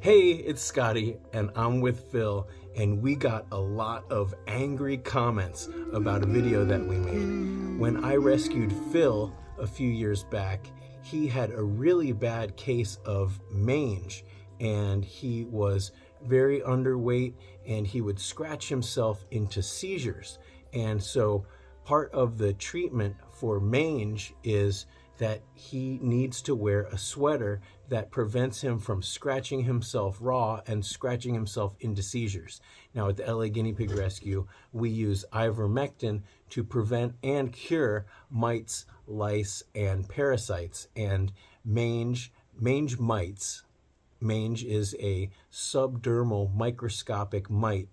Hey, it's Scotty, and I'm with Phil, and we got a lot of angry comments about a video that we made. When I rescued Phil a few years back, he had a really bad case of mange, and he was very underweight, and he would scratch himself into seizures. And so part of the treatment for mange is that he needs to wear a sweater that prevents him from scratching himself raw and scratching himself into seizures. Now at the LA Guinea Pig Rescue, we use ivermectin to prevent and cure mites, lice, and parasites. And mange mites, mange is a subdermal microscopic mite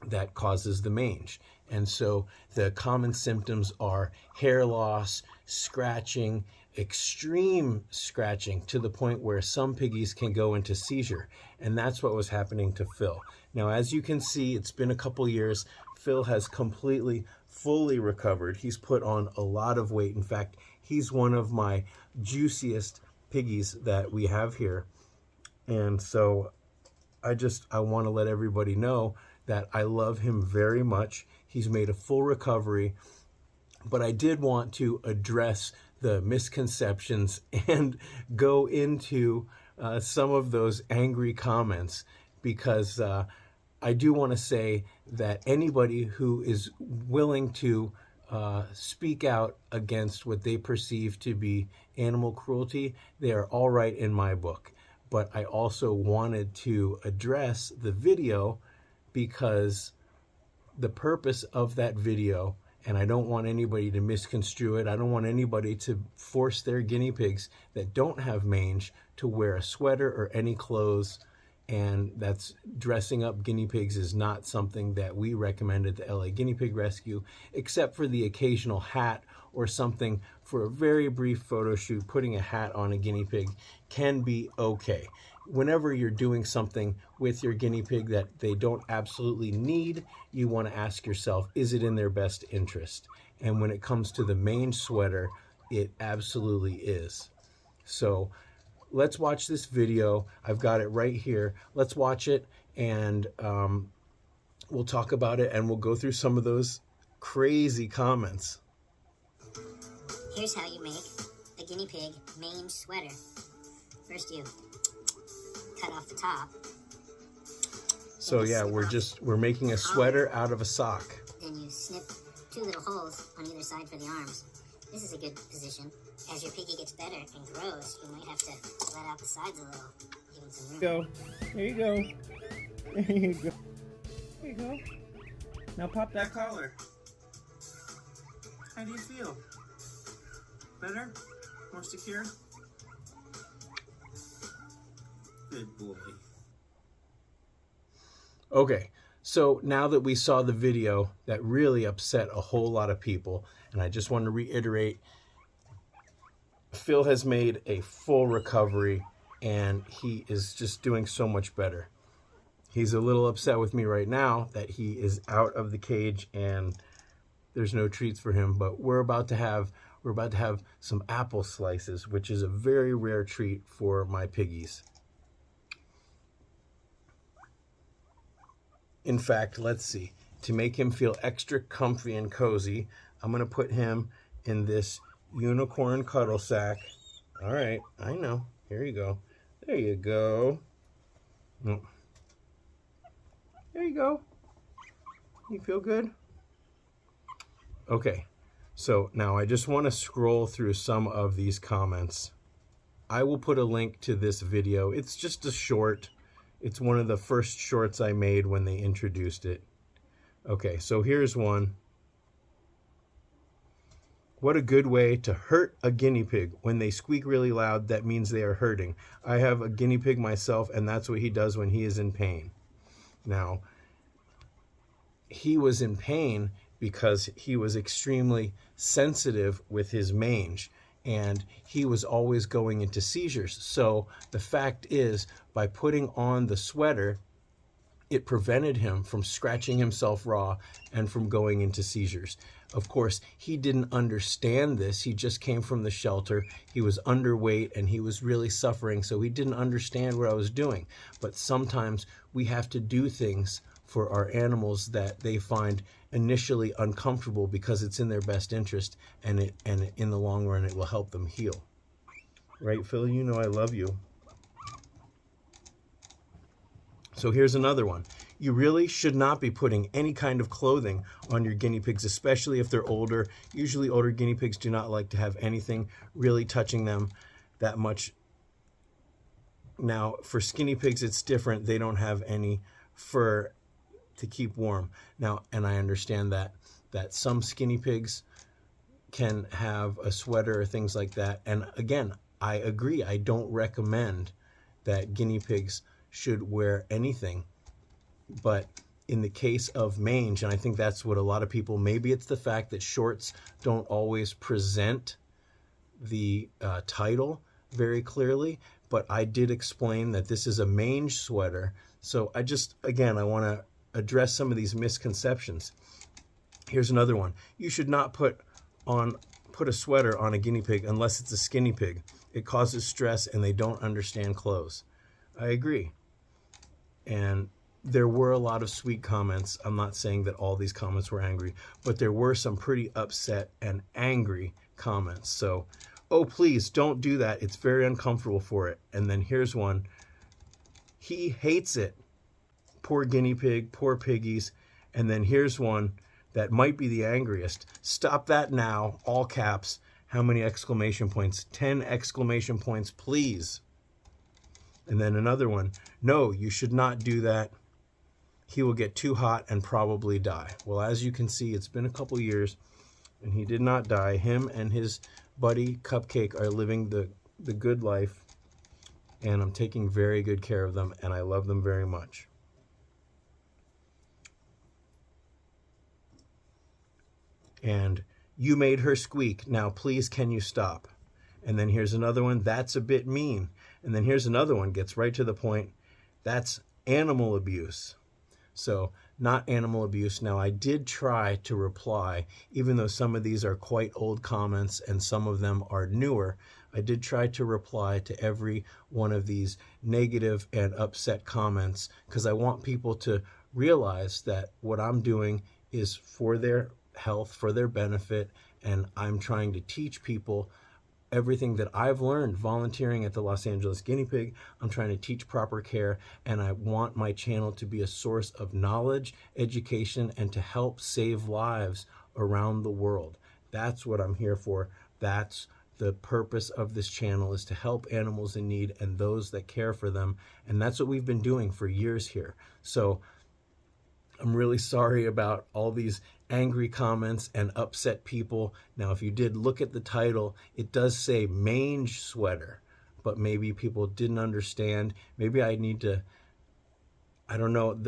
that causes the mange. And so the common symptoms are hair loss, scratching, extreme scratching to the point where some piggies can go into seizure. And that's what was happening to Phil. Now, as you can see, it's been a couple years. Phil has completely, fully recovered. He's put on a lot of weight. In fact, he's one of my juiciest piggies that we have here. And so I want to let everybody know that I love him very much. He's made a full recovery, but I did want to address the misconceptions and go into some of those angry comments, because I do want to say that anybody who is willing to speak out against what they perceive to be animal cruelty, they are all right in my book. But I also wanted to address the video because the purpose of that video, and I don't want anybody to misconstrue it, I don't want anybody to force their guinea pigs that don't have mange to wear a sweater or any clothes, and that's dressing up guinea pigs is not something that we recommend at the LA Guinea Pig Rescue, except for the occasional hat or something for a very brief photo shoot. Putting a hat on a guinea pig can be okay. Whenever you're doing something with your guinea pig that they don't absolutely need, you want to ask yourself, is it in their best interest? And when it comes to the mange sweater, it absolutely is. So let's watch this video. I've got it right here. Let's watch it, and we'll talk about it, and we'll go through some of those crazy comments. Here's how you make a guinea pig mange sweater. First you cut off the top. So yeah, we're making a sweater out of a sock. Then you snip 2 little holes on either side for the arms. This is a good position. As your piggy gets better and grows, you might have to let out the sides a little. Give him some room. There you go. There you go. There you go. Now pop that collar. How do you feel? Better? More secure? Good boy. Okay, so now that we saw the video that really upset a whole lot of people, and I just want to reiterate, Phil has made a full recovery and he is just doing so much better. He's a little upset with me right now that he is out of the cage and there's no treats for him, but we're about to have some apple slices, which is a very rare treat for my piggies. In fact, let's see, to make him feel extra comfy and cozy, I'm going to put him in this unicorn cuddle sack. All right, I know. Here you go. There you go. There you go. You feel good? Okay, so now I just want to scroll through some of these comments. I will put a link to this video. It's just a short. It's one of the first shorts I made when they introduced it. Okay, so here's one. What a good way to hurt a guinea pig. When they squeak really loud, that means they are hurting. I have a guinea pig myself, and that's what he does when he is in pain. Now, he was in pain because he was extremely sensitive with his mange, and he was always going into seizures. So the fact is, by putting on the sweater, it prevented him from scratching himself raw and from going into seizures. Of course, he didn't understand this. He just came from the shelter. He was underweight and he was really suffering, so he didn't understand what I was doing. But sometimes we have to do things for our animals that they find initially uncomfortable because it's in their best interest, and in the long run it will help them heal. Right, Phil? You know I love you. So here's another one. You really should not be putting any kind of clothing on your guinea pigs, especially if they're older. Usually older guinea pigs do not like to have anything really touching them that much. Now, for skinny pigs, it's different. They don't have any fur to keep warm. Now, and I understand that some skinny pigs can have a sweater or things like that. And again, I agree. I don't recommend that guinea pigs should wear anything. But in the case of mange, and I think that's what a lot of people, maybe it's the fact that shorts don't always present the title very clearly, but I did explain that this is a mange sweater. So I want to address some of these misconceptions. Here's another one. You should not put a sweater on a guinea pig unless it's a skinny pig. It causes stress and they don't understand clothes. I agree. And there were a lot of sweet comments. I'm not saying that all these comments were angry, but there were some pretty upset and angry comments. So, oh, please don't do that. It's very uncomfortable for it. And then here's one. He hates it. Poor guinea pig, poor piggies. And then here's one that might be the angriest. Stop that now, all caps. How many exclamation points? 10 exclamation points, please. And then another one. No, you should not do that. He will get too hot and probably die. Well, as you can see, it's been a couple years and he did not die. Him and his buddy Cupcake are living the good life, and I'm taking very good care of them, and I love them very much. And you made her squeak. Now, please, can you stop? And then here's another one. That's a bit mean. And then here's another one. Gets right to the point. That's animal abuse. So, not animal abuse. Now, I did try to reply, even though some of these are quite old comments and some of them are newer. I did try to reply to every one of these negative and upset comments because I want people to realize that what I'm doing is for their health, for their benefit, and I'm trying to teach people everything that I've learned volunteering at the Los Angeles Guinea Pig. I'm trying to teach proper care, and I want my channel to be a source of knowledge, education, and to help save lives around the world. That's what I'm here for. That's the purpose of this channel, is to help animals in need and those that care for them. And that's what we've been doing for years here. So I'm really sorry about all these angry comments and upset people. Now, if you did look at the title, it does say mange sweater, but maybe people didn't understand. Maybe I need to, I don't know,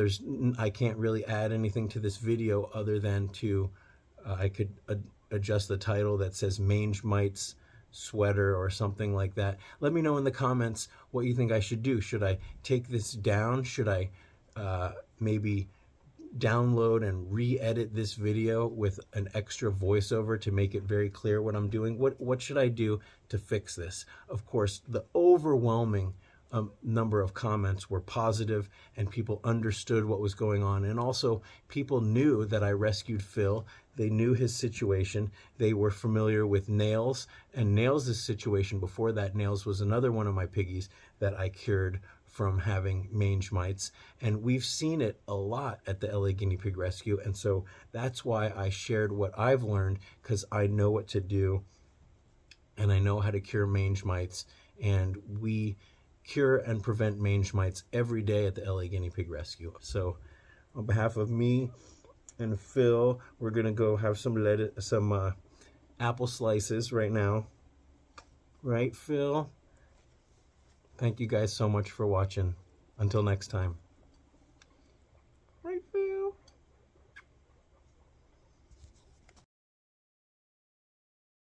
I can't really add anything to this video other than to, I could adjust the title that says mange mites sweater or something like that. Let me know in the comments what you think I should do. Should I take this down? Should I maybe download and re-edit this video with an extra voiceover to make it very clear what I'm doing? What should I do to fix this? Of course, the overwhelming number of comments were positive, and people understood what was going on. And also, people knew that I rescued Phil. They knew his situation. They were familiar with Nails and Nails' situation. Before that, Nails was another one of my piggies that I cured from having mange mites, and we've seen it a lot at the LA Guinea Pig Rescue. And so that's why I shared what I've learned, because I know what to do and I know how to cure mange mites, and we cure and prevent mange mites every day at the LA Guinea Pig Rescue. So on behalf of me and Phil, we're gonna go have some apple slices right now. Right, Phil? Thank you guys so much for watching. Until next time.